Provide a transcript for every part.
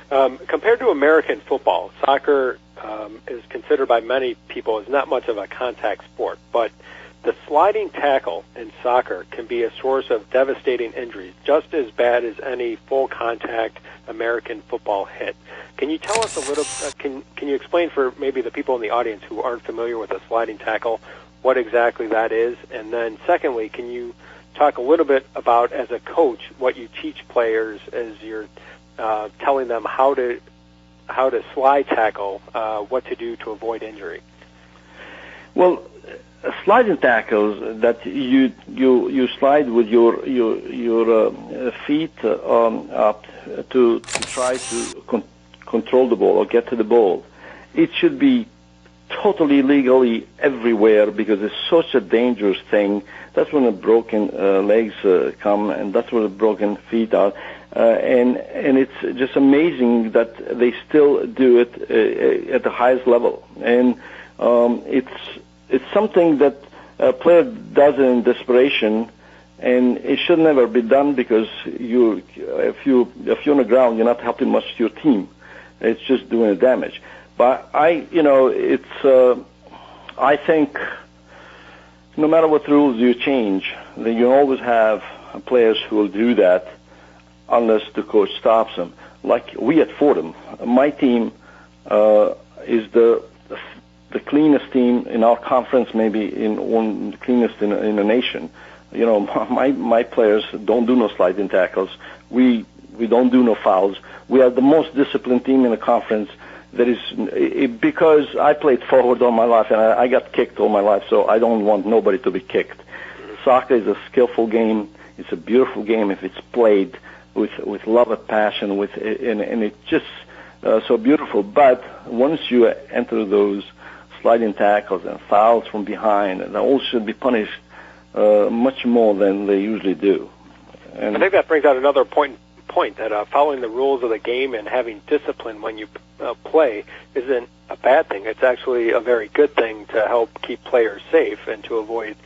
Compared to American football, soccer is considered by many people as not much of a contact sport, but the sliding tackle in soccer can be a source of devastating injuries, just as bad as any full contact American football hit. Can you tell us a little, can you explain for maybe the people in the audience who aren't familiar with a sliding tackle what exactly that is? And then secondly, can you talk a little bit about, as a coach, what you teach players as you're telling them how to slide tackle, what to do to avoid injury? Well, sliding tackles that you slide with your feet up to try to control the ball or get to the ball. It should be totally legally everywhere because it's such a dangerous thing. That's when the broken legs come, and that's where the broken feet are. And it's just amazing that they still do it at the highest level. And it's something that a player does in desperation, and it should never be done because if you're on the ground, you're not helping much to your team. It's just doing damage. But I think no matter what rules you change, then you always have players who will do that unless the coach stops them. Like we at Fordham, my team is the cleanest team in our conference, maybe one of the cleanest in the nation. You know, my players don't do no sliding tackles. We don't do no fouls. We are the most disciplined team in the conference. That is because I played forward all my life and I got kicked all my life, so I don't want nobody to be kicked. Soccer is a skillful game. It's a beautiful game if it's played with love and passion, and it's just so beautiful. But once you enter those sliding tackles and fouls from behind, they all should be punished much more than they usually do. And I think that brings out another point that following the rules of the game and having discipline when you play isn't a bad thing. It's actually a very good thing to help keep players safe and to avoid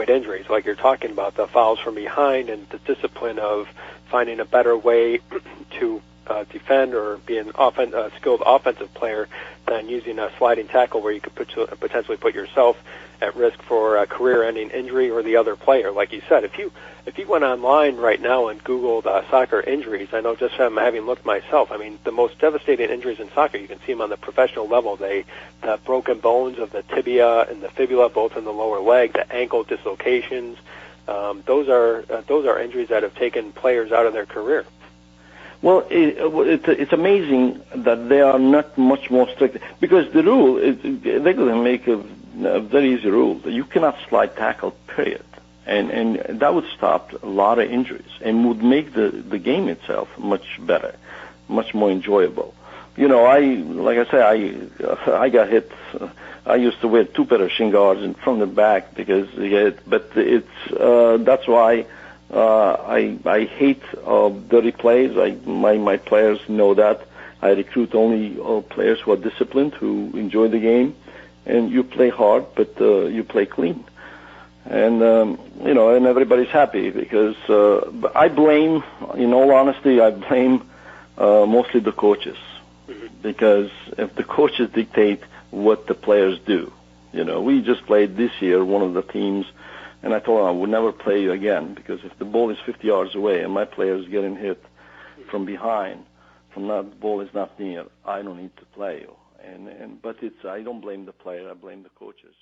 injuries, like you're talking about, the fouls from behind and the discipline of finding a better way to defend or be a skilled offensive player than using a sliding tackle where you could potentially put yourself at risk for a career-ending injury or the other player. Like you said, if you went online right now and Googled soccer injuries, I know just from having looked myself, I mean, the most devastating injuries in soccer, you can see them on the professional level. The broken bones of the tibia and the fibula, both in the lower leg, the ankle dislocations. Those are injuries that have taken players out of their career. Well, it's amazing that they are not much more strict because the rule they're going to make a very easy rule that you cannot slide tackle, period, and that would stop a lot of injuries and would make the game itself much better, much more enjoyable. You know, I got hit. I used to wear 2 pairs of shin guards from the back because that's why. I hate dirty plays. My players know that. I recruit only players who are disciplined, who enjoy the game, and you play hard, but you play clean. And and everybody's happy because I blame, in all honesty, mostly the coaches, because if the coaches dictate what the players do, we just played this year one of the teams. And I told him I would never play you again because if the ball is 50 yards away and my player is getting hit from behind, the ball is not near, I don't need to play you. But I don't blame the player, I blame the coaches.